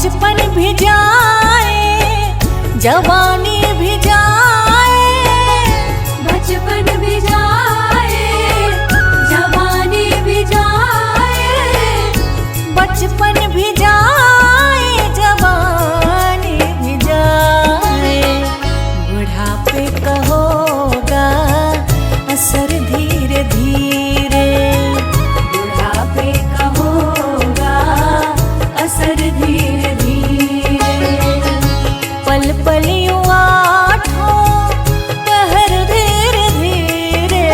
बचपन भी जाए जवानी भी जाए, बचपन भी जाए जवानी भी जाए, बचपन भी जाए जवानी भी जाए। बुढ़ापे का होगा असर धीरे धीरे, बुढ़ापे का होगा असर धीरे धीरे। पल पल यूं आठों पहर धीरे धीरे,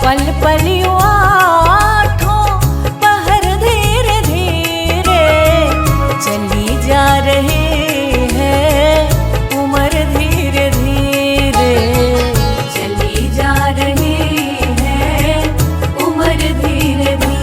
पल पल यूं आठों पहर धीरे धीरे। चली जा रही है उम्र धीरे धीरे, चली जा रही है उम्र धीरे धीरे।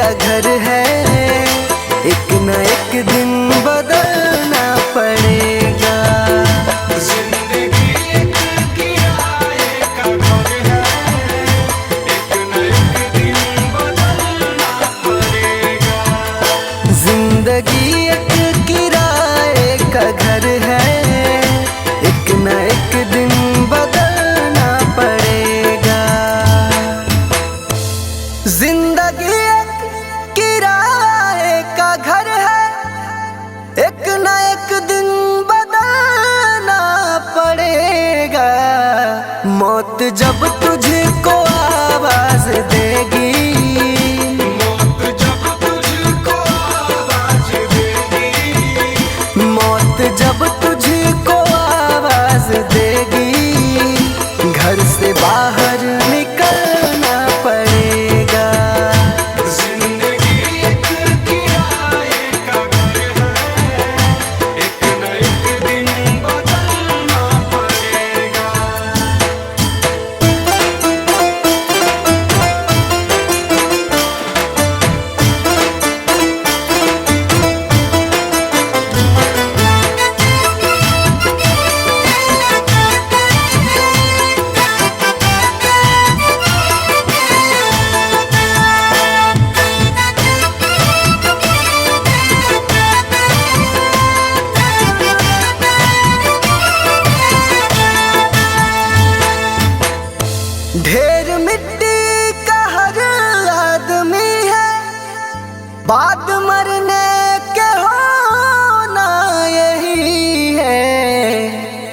का घर है, एक न एक दिन बदलना पड़ेगा। जिंदगी एक किराए का घर है, एक न एक दिन बदलना पड़ेगा। जिंदगी एक किराए का घर है, एक न एक दिन बदलना पड़ेगा। जिंदगी एक किराए का घर है, एक न एक दिन बदलना पड़ेगा। मौत जब तुझको आवाज देगी, मौत जब तुझको आवाज देगी, मौत जब तुझको आवाज देगी, घर से बाहर निकलना पड़ेगा। जिंदगी एक किराए का घर है, एक न एक दिन बदलना पड़ेगा। ढेर मिट्टी का हर आदमी है, बाद मरने के होना यही है।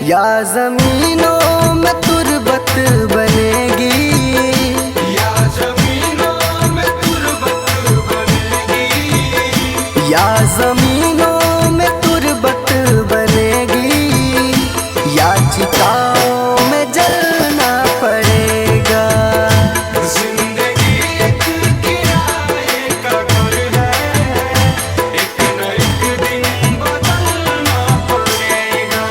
या जमीनों में तुरबत बनेगी, या जमीनों में तुरबत बनेगी, या जमीनों में तुरबत बनेगी, या चिताओं में जलना पड़ेगा। जिंदगी एक किराए का घर है, एक न एक दिन बदलना पड़ेगा।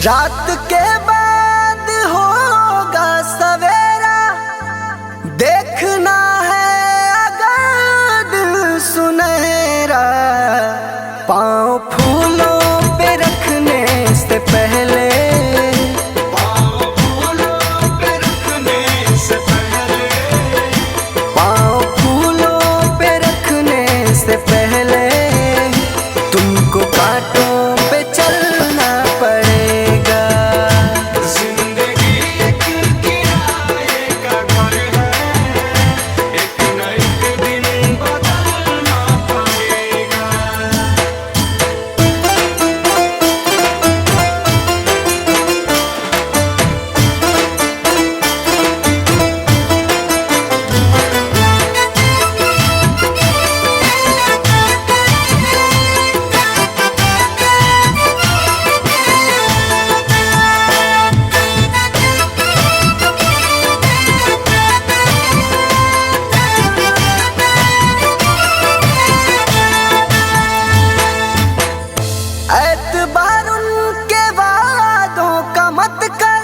रात के बाद होगा सवेरा, देखना है अगर दिल सुनहरा। पाँव फूलों पे रखने से पहले, पाँव फूलों पे रखने से पहले, पाँव फूलों पे रखने से पहले, तुमको कांटों पे चलना पड़ेगा। जिंदगी एक किराए का घर है, एक न एक दिन बदलना पड़ेगा। एतबार उनके वादों का मत कर,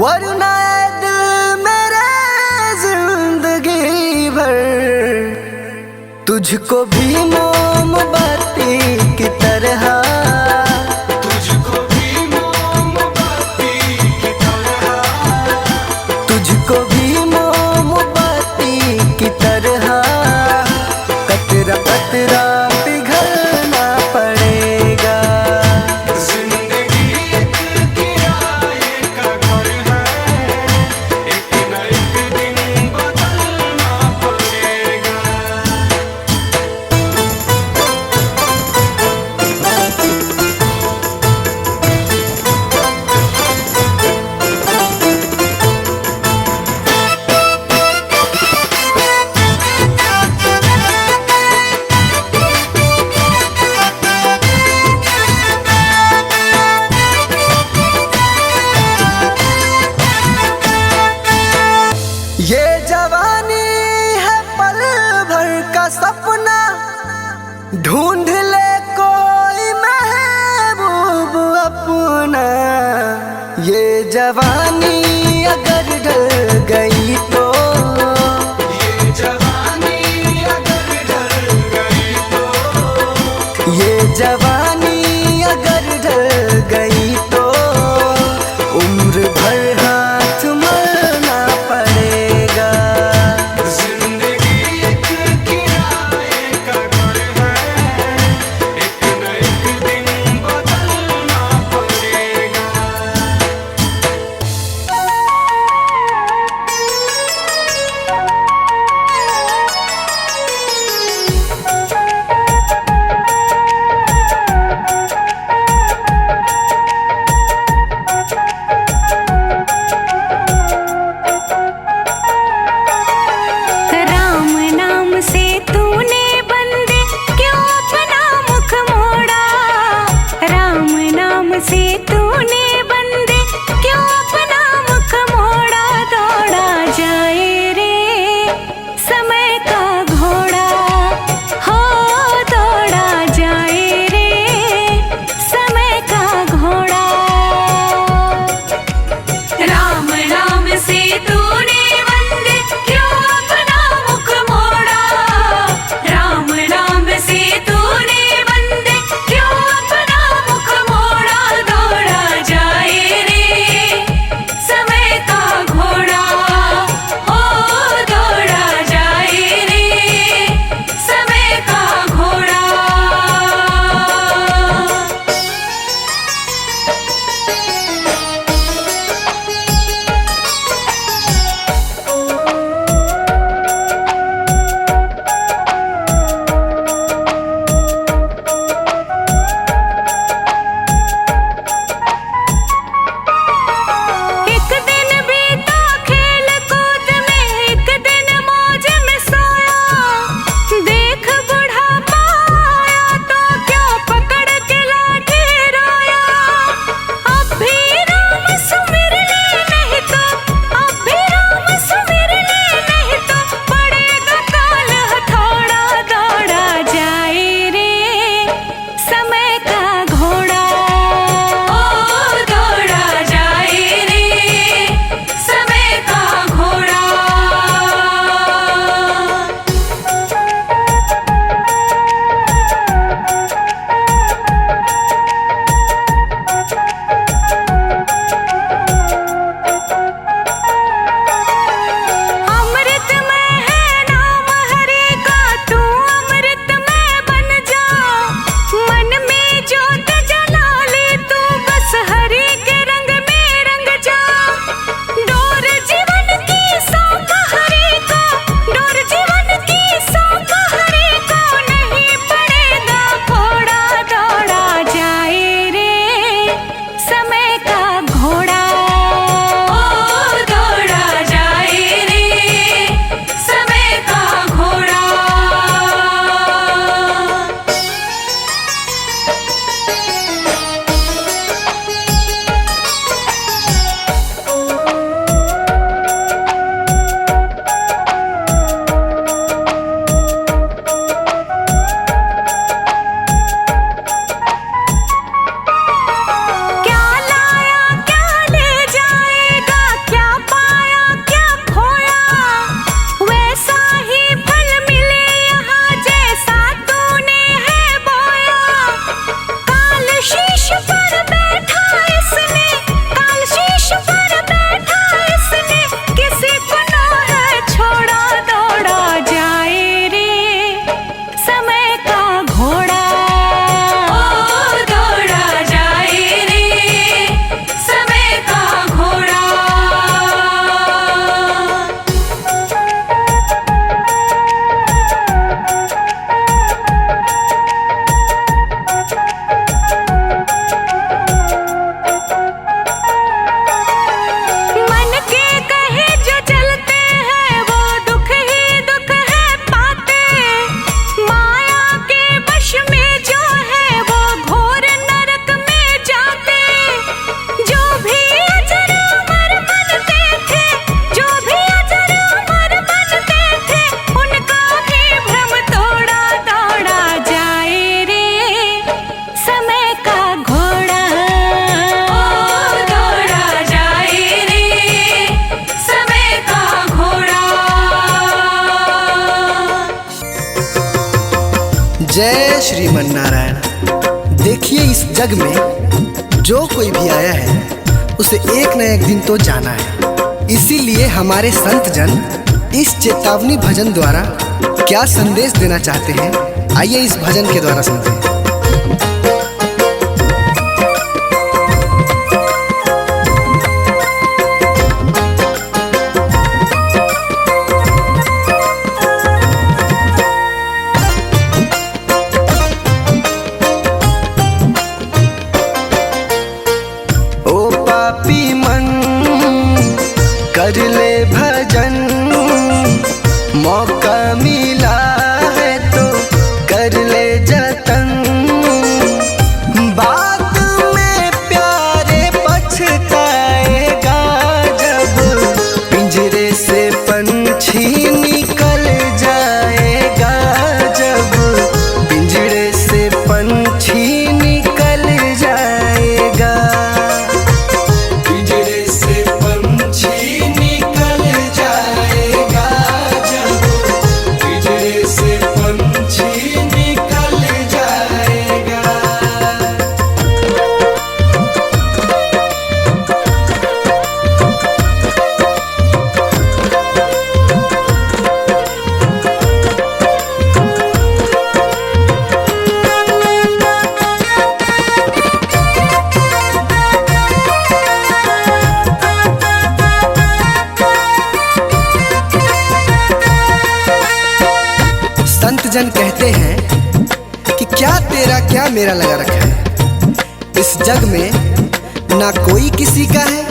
वरना ऐ दिल मेरे जिंदगी भर तुझको भी मोमबत्ती की तरह, तुझको भी मोमबत्ती की तरह, तुझको भी मोमबत्ती की तरह, कतरा कतरा पिघलना पड़ेगा। जिंदगी एक किराए का घर है, एक न एक दिन बदलना पड़ेगा। जवानी अगर ढल गई तो, ये जवानी अगर ढल गई तो, ये जवानी अगर ढल गई तो उम्र भर हाथ मलना पड़ेगा। जिंदगी एक किराए का घर है, एक न एक दिन बदलना पड़ेगा। श्रीमन नारायण। देखिए, इस जग में जो कोई भी आया है उसे एक न एक दिन तो जाना है। इसीलिए हमारे संत जन इस चेतावनी भजन द्वारा क्या संदेश देना चाहते हैं, आइए इस भजन के द्वारा सुनते हैं। पापी मन कर ले भजन, मौका मिला है तो कर ले जतन। बाद में प्यारे पछताएगा जब पिंजरे से पंछी निकल जाएगा, जब पिंजरे से पंछी निकल जाएगा। संत जन कहते हैं कि क्या तेरा क्या मेरा लगा रखा है। इस जग में ना कोई किसी का है,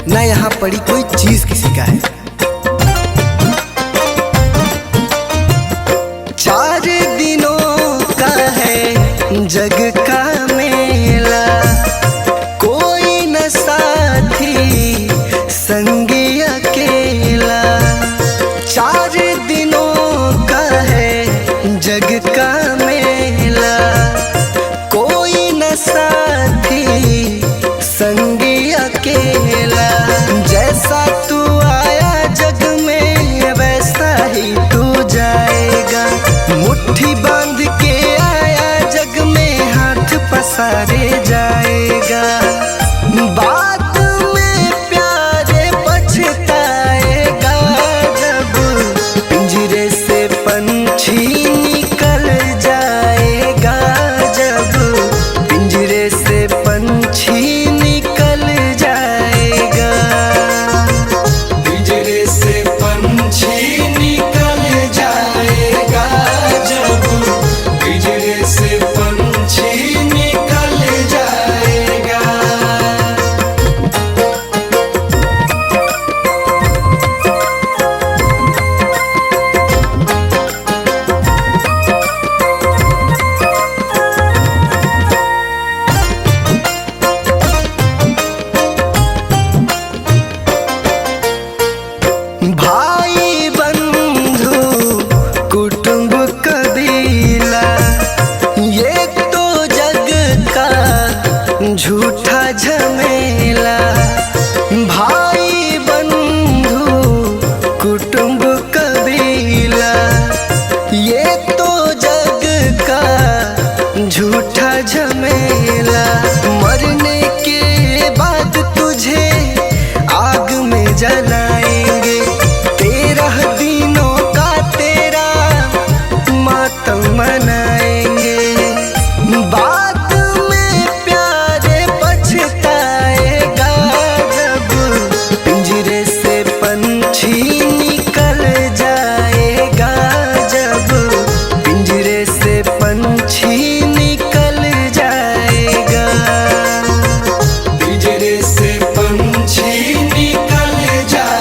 ना यहाँ पड़ी कोई चीज किसी का है। 4 दिनों का है जग का मेला, कोई न साथी संगी अकेला। 4 दिनों का है जग का मेला, कोई न साथी संगी अकेला। जैसा तू आया जग में वैसा ही तू जाएगा, मुट्ठी बांध के आया जग में हाथ पसारे जाएगा। बाद में प्यारे पछताएगा जब पिंजरे से पंछी निकल जाएगा, जब पिंजरे से पंछी निकल जाएगा। पिंजरे से पंछी निकल जाएगा, जब पिंजरे से पंछी निकल जाएगा। भाई बंधु कुटुंब कबीला, ये तो जग का झूठा झमेला। भाई बंधु कुटुंब कबीला, ये तो जग का झूठा झमेला। मरने के बाद तुझे आग में जलाएंगे, 13 दिनों का तेरा मातम मनाएंगे। बाद में प्यारे पछताएगा जब पिंजरे से पंछी निकल जाएगा, जब पिंजरे से पंछी निकल जाएगा। पिंजरे से पंछी निकल जाएगा।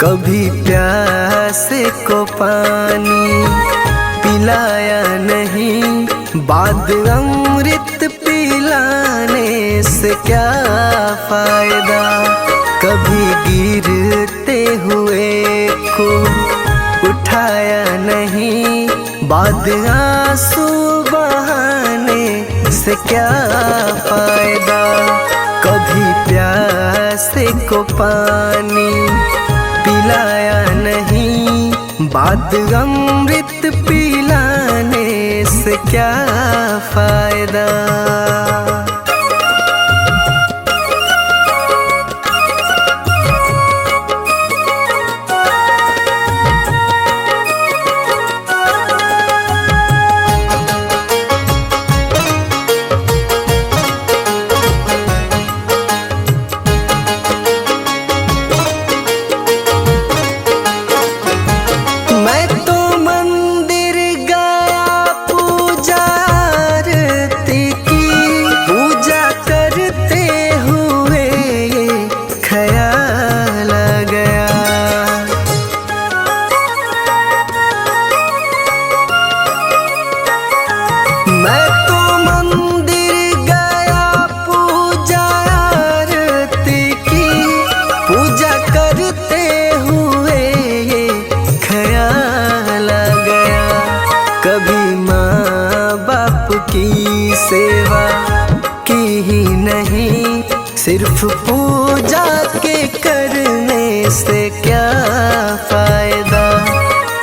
कभी प्यासे को पानी पिलाया नहीं, बाद अमृत पिलाने से क्या फायदा। कभी गिरते हुए को उठाया नहीं, बाद आंसू बहाने से क्या फायदा। कभी प्यासे को पानी पिलाया नहीं, बाद अमृत पिलाने से क्या फायदा। की सेवा की ही नहीं, सिर्फ पूजा के करने से क्या फायदा।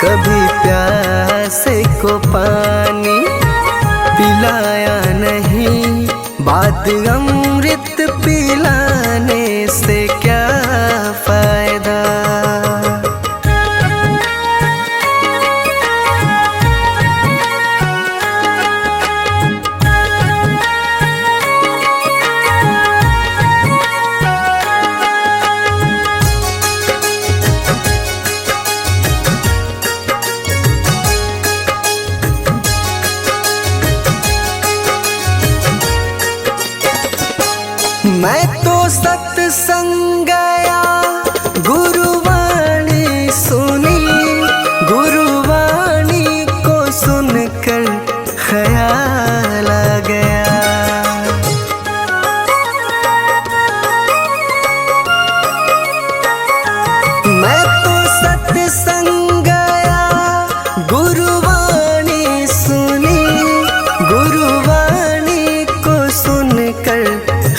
कभी प्यासे को पानी पिलाया नहीं, बाद अमृत पिलाने से क्या फायदा। मैं तो सत्संग गया, गुरुवाणी सुनी, गुरुवाणी को सुनकर ख्याल आ गया। मैं तो सत्संग गया, गुरुवाणी सुनी, गुरुवाणी को सुनकर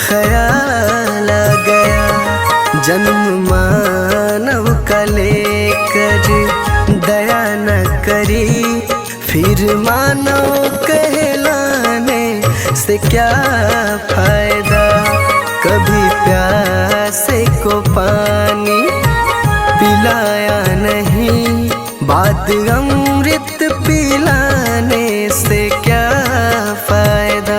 ख्याल आ गया। जन्म मानव का लेकर दया न करी, फिर मानव कहलाने से क्या फायदा। कभी प्यासे को पानी पिलाया नहीं, बाद अमृत पिलाने से क्या फायदा।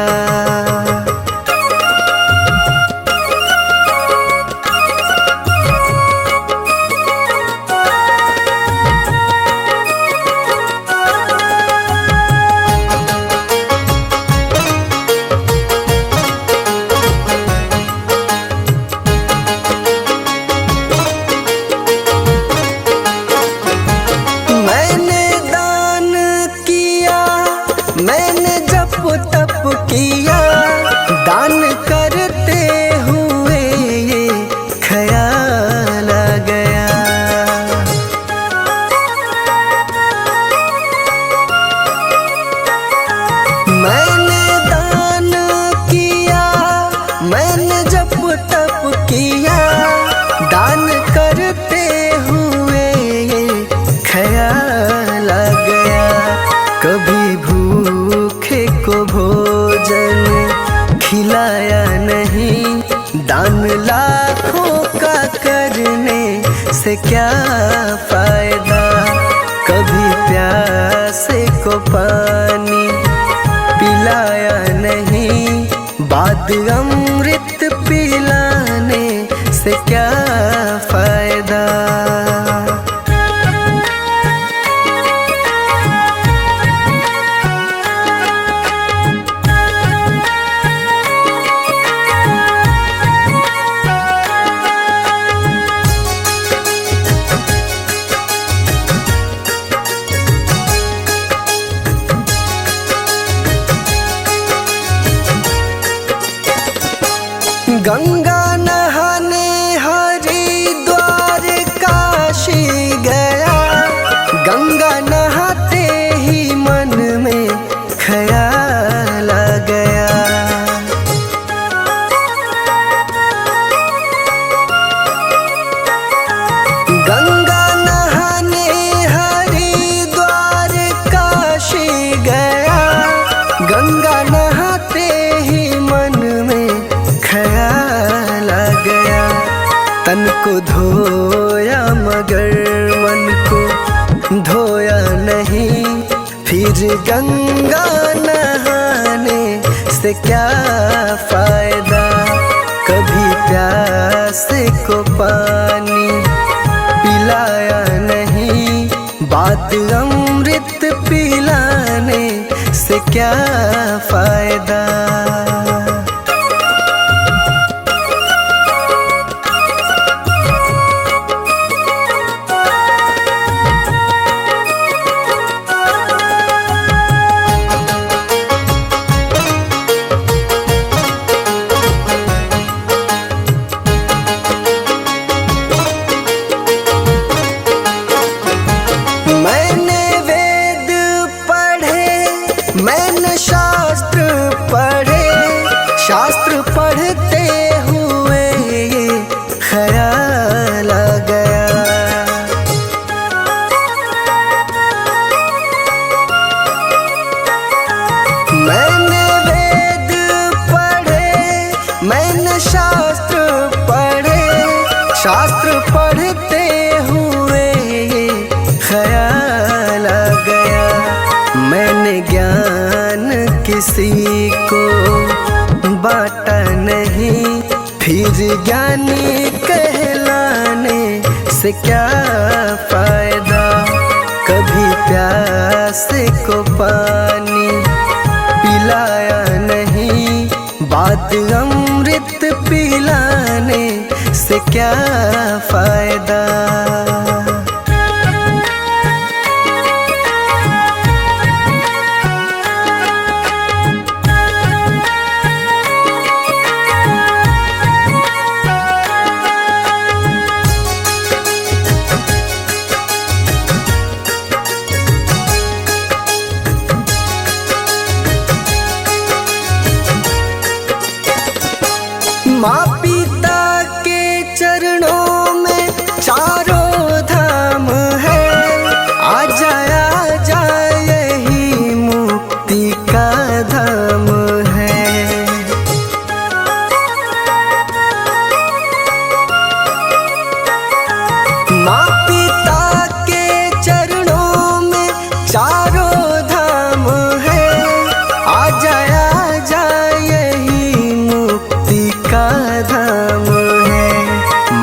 मैंने जप तप किया, दान करते हुए ये ख्याल आ गया। मैंने दान किया, मैंने जप तप किया, दान करते हुए ये ख्याल आ गया। कभी भूखे को भोजन खिलाया नहीं, दान लाखों का करने से क्या फायदा। कभी प्यासे को पानी पिलाया नहीं, बाद अमृत पिलाने से क्या फायदा। गंगा नहाने हरिद्वार काशी गया, गंगा नहाते ही मन में ख्याल आ गया। गंगा नहाने हरिद्वार काशी गया, गंगा नहाते ही मन में ख्याल आ गया। तन को धोया मगर मन को धोया नहीं, फिर गंगा नहाने से क्या फायदा। कभी प्यास को पानी पिलाया नहीं, बात अमृत पिलाने से क्या फायदा। मैंने वेद पढ़े, मैंने शास्त्र पढ़े, शास्त्र पढ़ते हुए ये ख्याल आ गया। मैंने वेद पढ़े, मैंने शास्त्र पढ़े, शास्त्र पढ़ते हुए ये ख्याल आ गया। मैंने ज्ञान किसी को बांटा नहीं, फिर ज्ञानी कहलाने से क्या फायदा। कभी प्यास को पानी पिलाया नहीं, बात अमृत पिलाने से क्या फायदा। माँ पिता के चरणों में चारों धाम है, आ जा यही मुक्ति का धाम है। माँ पिता के चरणों में चारों धाम है, आ जा यही मुक्ति का धाम है।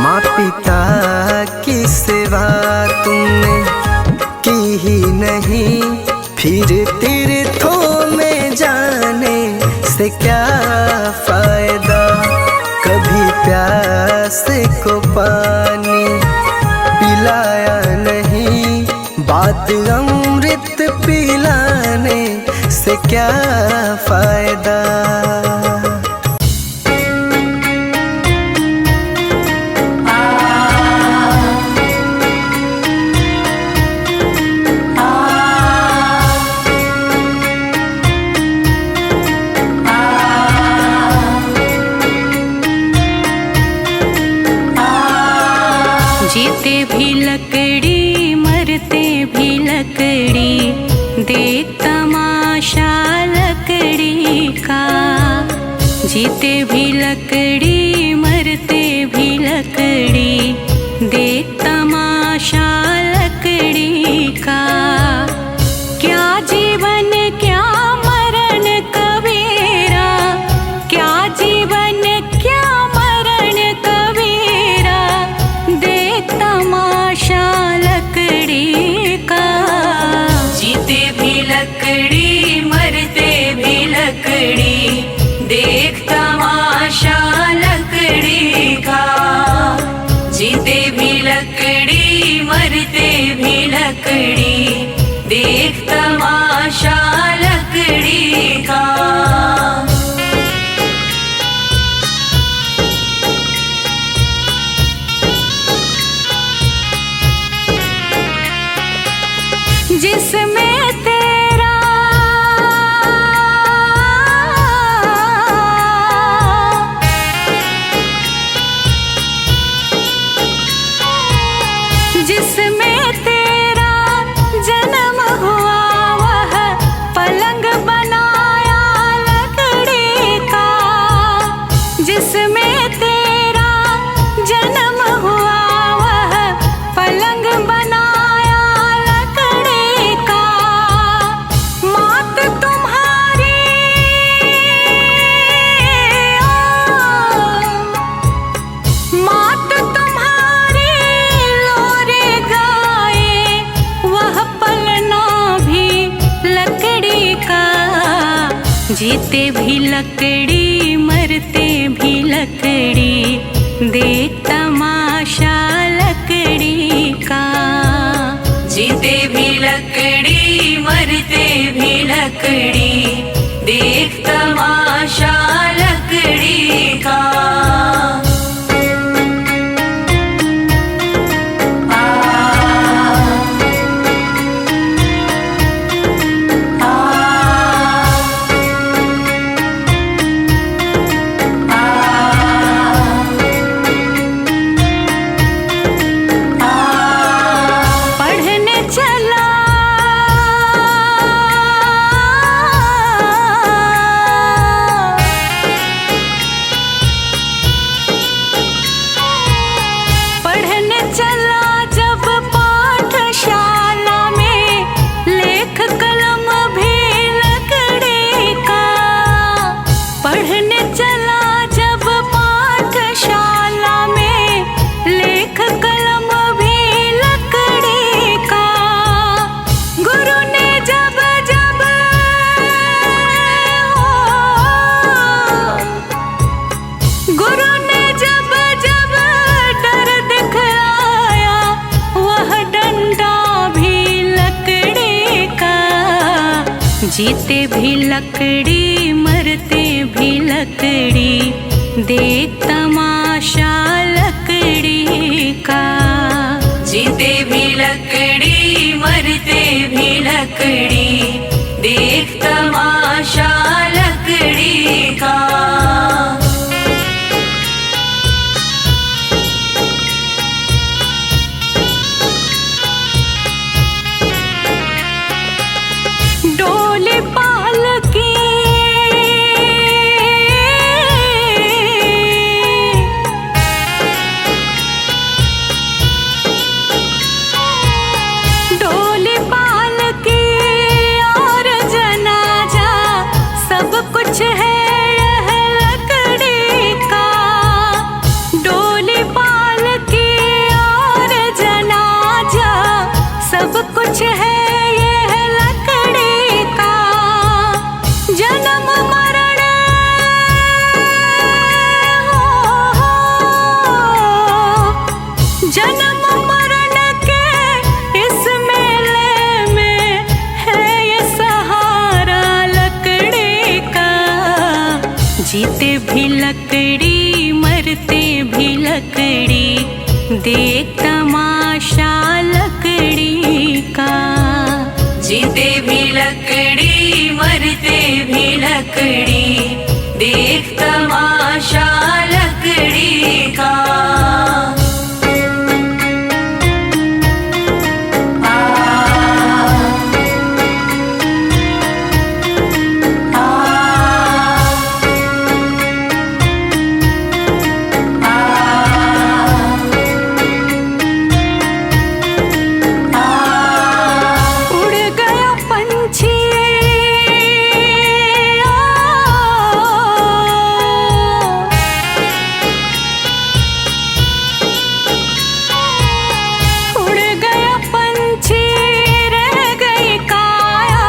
माँ पिता की सेवा तुमने की ही नहीं, फिर तीर्थों में जाने से क्या फायदा। कभी प्यास को पानी पिलाया नहीं, बात अमृत पिलाने से क्या फायदा। जीते भी लकड़ी मरते भी लकड़ी, देख तमाशा लकड़ी का। जीते भी लकड़ी मरते भी लकड़ी, देख तमाशा लकड़ी का। क्या जीवन क्या मरण कबीरा, क्या जीवन क्या मरण कबीरा, देख तमाशा लकड़ी का। जीते भी लकड़ी मरते भी लकड़ी, देख तमाशा लकड़ी का। जीते भी लकड़ी मरते भी लकड़ी, देख तमाशा लकड़ी का। जिसमें तेरा जिसमें तेरा जन्म हुआ वह पलंग बनाया लकड़ी का। जिसमें तेरा जन्म हुआ वह पलंग बनाया लकड़ी का। मात तुम्हारी मात तुम्हारी लोरे गाए वह पलना भी लकड़ी का। जीते भी लकड़ी मरते भी लकड़ी देख तमाशा लकड़ी का। जीते भी लकड़ी मरते भी लकड़ी देख तमाशा लकड़ी का। पढ़ने चला पढ़ने चला जब पाठशाला में लेख कलम भी लकड़ी का। पढ़ने चला जब पाठशाला में लेख कलम भी लकड़ी का। गुरु ने जब जब गुरु ने जब जब डर दिखलाया वह डंडा भी लकड़ी का। जीते भी लकड़ी मरते भी लकड़ी देख तमाशा लकड़ी का। जीते भी लकड़ी मरते भी लकड़ी देख तमाशा लकड़ी का। डोली पालकी डोली पालकी और जनाजा सब कुछ है यह लकड़ी का। डोली पालकी और जनाजा सब कुछ है यह लकड़ी का। जन्म मरण जन्म मरण के इस मेले में है ये सहारा लकड़ी का। जीते भी लकड़ी मरते भी लकड़ी देख तमाशा लकड़ी का। जीते भी लकड़ी मरते भी लकड़ी देख तमाशा लकड़ी का। उड़ गया पंछी उड़ गया पंछी रह गई काया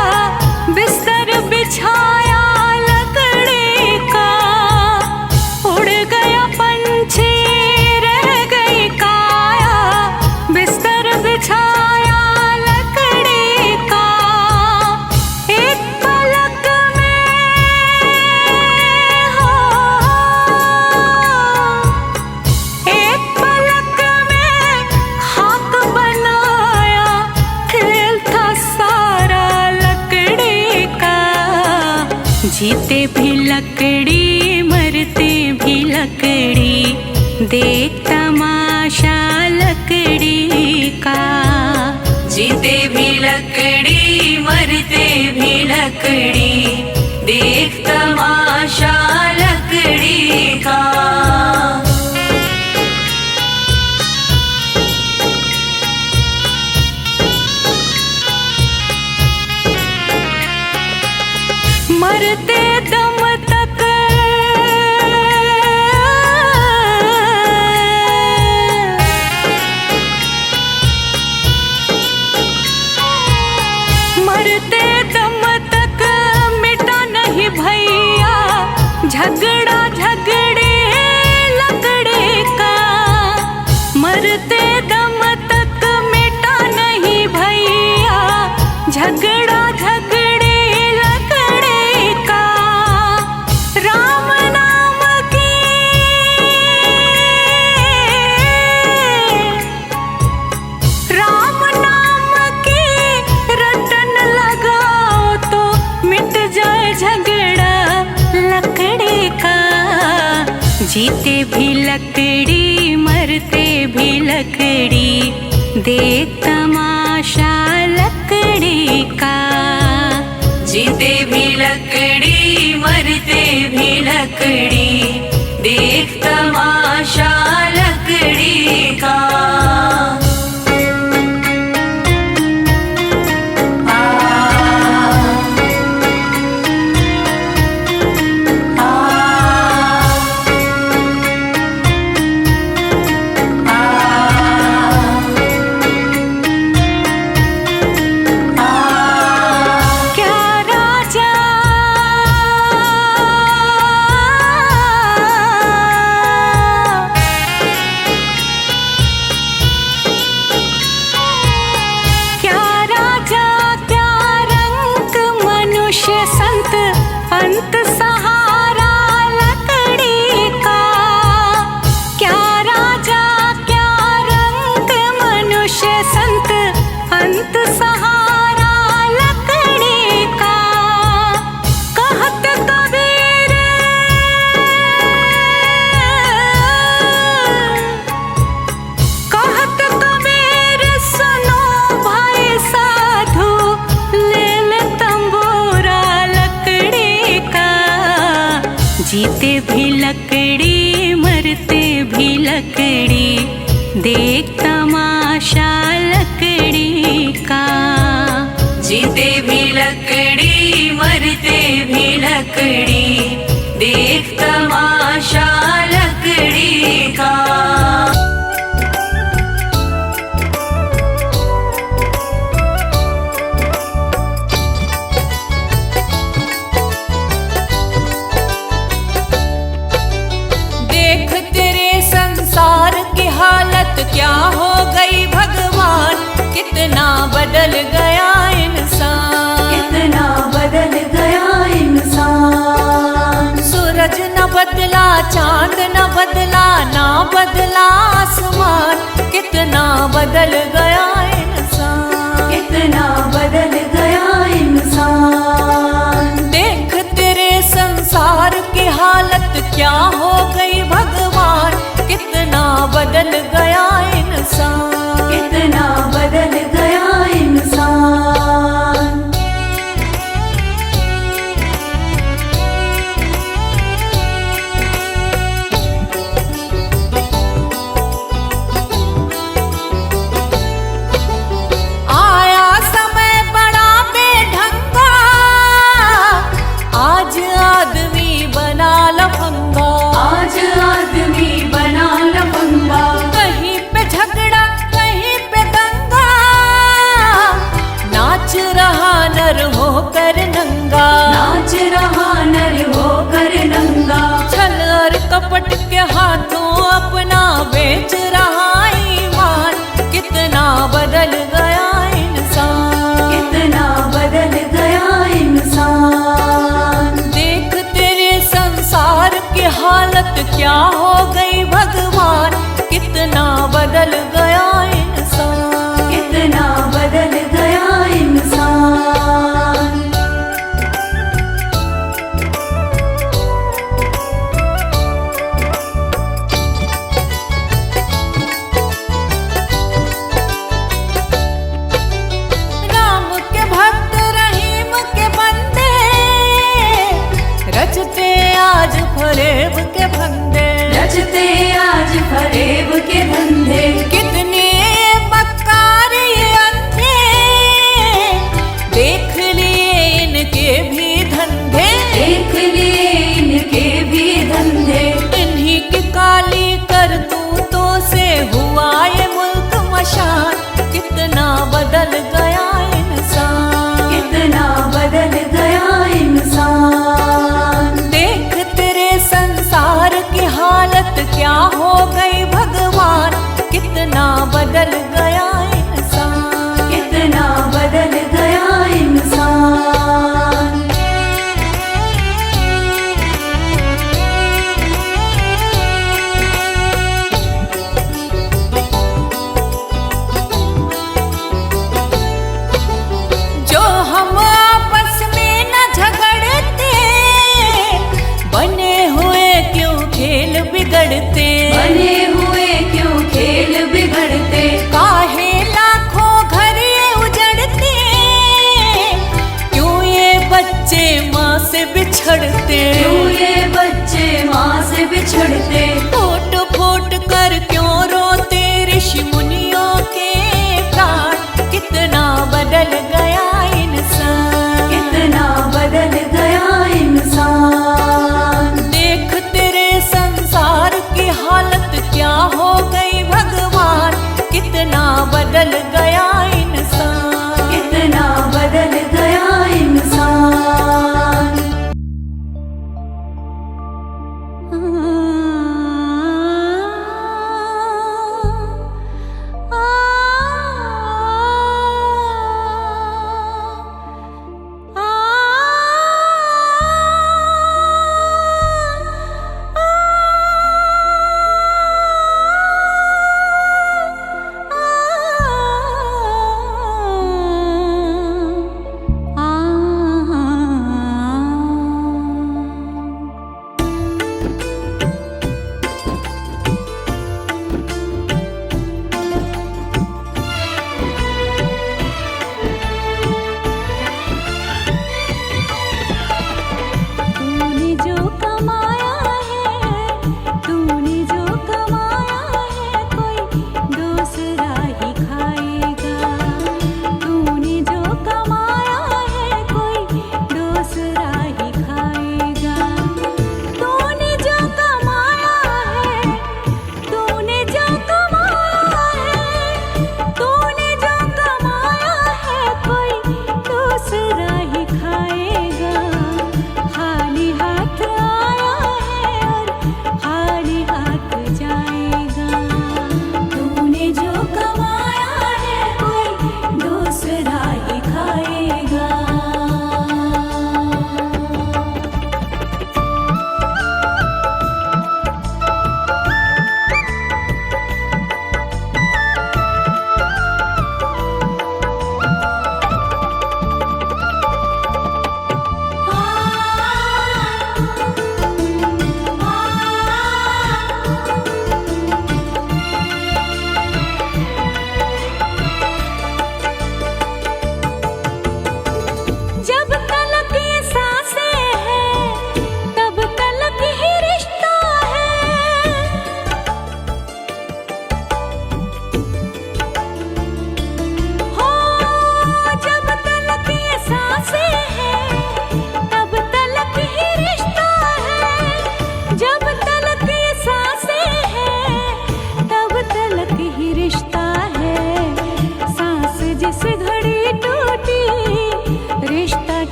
बिस्तर बिछाया लकड़ी का। उड़ गया पंछी रह गई काया बिस्तर बिछाया लकड़ी का। एक पलक में एक पलक में खाक बनाया खेल था मरते भी लकड़ी, देख तमाशा लकड़ी का। मरते दम तक मरते दम तक मिटा नहीं भैया झगड़ा झगड़े लकड़े का। मरते दम तक मिटा नहीं भैया झगड़ा झगड़े लकड़े का। राम नाम की राम नाम की रटन लगाओ तो मिट जाए झगड़ा लकड़ी का। जीते भी लकड़ी मरते भी लकड़ी, देख तमाशा लकड़ी का। जीते भी लकड़ी मरते भी लकड़ी, देख तमाशा लकड़ी का। क्या राजा क्या राजा क्या रंग मनुष्य संत अंत सहारा लकड़ी का। क्या राजा क्या रंग मनुष्य संत अंत सहारा लकड़ी का। कहत कबीर कहत कबीर सुनो भाई साधु, ले ले तंबूरा लकड़ी का। जीते भी लकड़ी मरते भी लकड़ी, देख तमाशा लकड़ी का। जीते भी लकड़ी मरते भी लकड़ी, देख तमाशा लकड़ी का। देख तेरे संसार की हालत क्या हो गई भगवान, कितना बदल गया इंसान। कितना बदल गया इंसान। सूरज न बदला चांद न बदला ना बदला आसमान, कितना बदल गया इंसान। कितना बदल गया इंसान। देख तेरे संसार की हालत क्या हो गई भगवान, कितना बदल गया इंसान। कितना बदल गया इंसान। आया समय बड़ा बेढंगा, आज आदमी बना लफंगा। आज आदमी बना लफंगा। कहीं पे झगड़ा कहीं पे दंगा, नाच रहा नर होकर नंगा। नाच रहा नर होकर नंगा। छल और कपट के हाथों अपना बेच रहा ईमान, कितना बदल गया इंसान। कितना बदल गया इंसान। देख तेरे संसार की हालत क्या हो गई भगवान, कितना बदल गया इंसान। कितना बदल गया इंसान। राम के भक्त रहीम बिछड़ते, क्यों ये बच्चे माँ से बिछड़ते, फूट फूट कर क्यों रोते ऋषि मुनियों के प्राण, कितना बदल गया इंसान, कितना बदल गया इंसान। देख तेरे संसार की हालत क्या हो गई भगवान, कितना बदल गया इंसान, कितना बदल गया इंसान।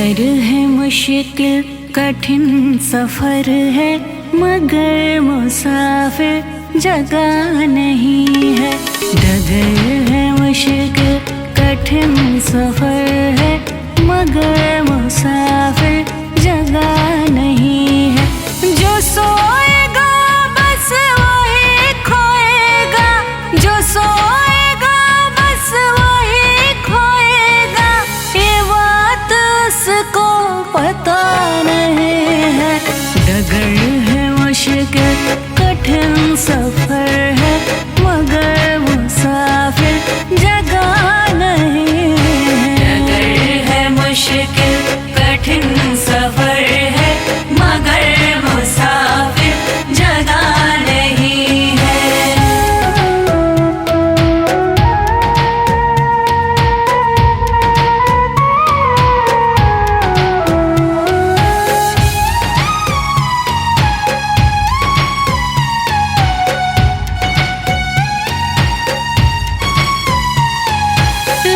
डगर है मुश्किल कठिन सफर है, मगर मुसाफिर जगह नहीं है। डगर है मुश्किल कठिन सफर है, मगर मुसाफिर जगह नहीं है। जो सोएगा बस वही खोएगा, जो सोएगा बस वही खोएगा, ये बात उसको पता नहीं है। डगर है मुश्किल कठिन सफर है, मगर मुसाफिर जगह नहीं है। डगर है मुश्किल कठिन सफर है, मगर मुसाफिर जगह नहीं है।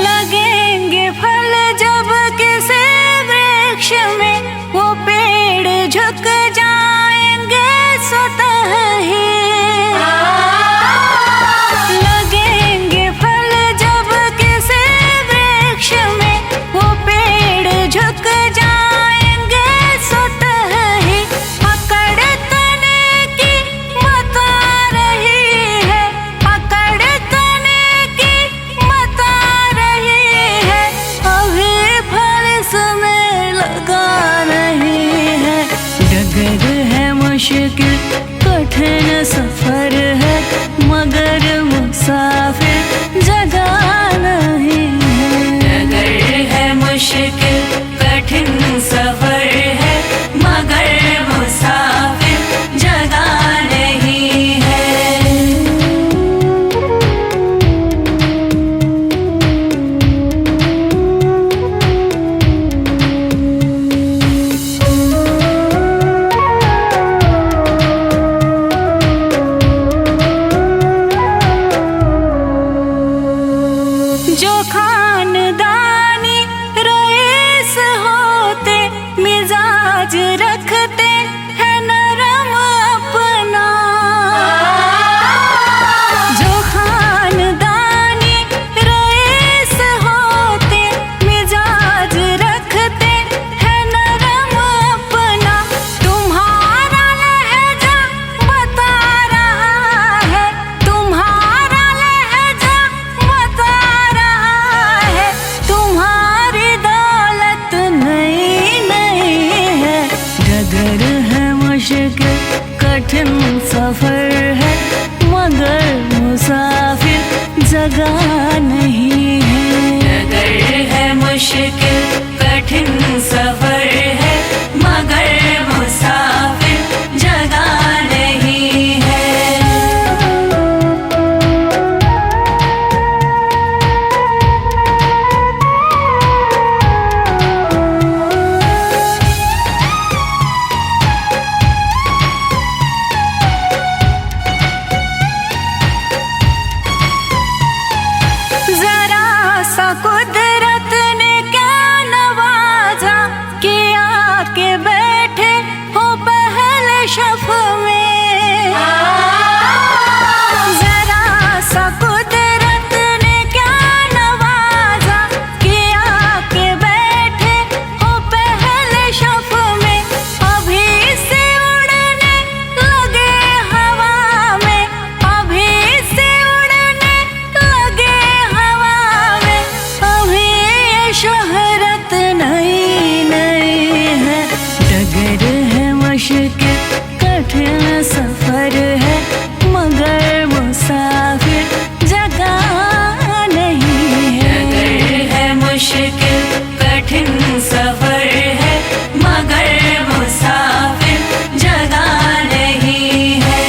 लगेंगे फल जब किसी वृक्ष में, वो पेड़ झुक जाएंगे स्वतः ही। लगेंगे फल जब किसी वृक्ष में, वो पेड़ झुक जाएंगे स्वतः ही। पकड़ तने की बता रही है, पकड़ तने की बता रही है, अभी फल इसमें लगा नहीं है। डगर है मुश्किल कठिन सफर है, मगर मुसाफिर जगह नहीं है। डगर है मुश्किल कठिन सफर है, मगर मुसाफिर जगह नहीं है। जो खानदानी रईस होते, मिजाज रखते हैं नरम अपना। जो खानदानी रईस होते, मिजाज रखते हैं नरम अपना। तुम्हारा लहजा बता रहा है, तुम्हारा लहजा बता रहा है, तुम्हारी दौलत नहीं नहीं है। डगर है मुश्किल कठिन सफर है, मगर मुसाफिर जगह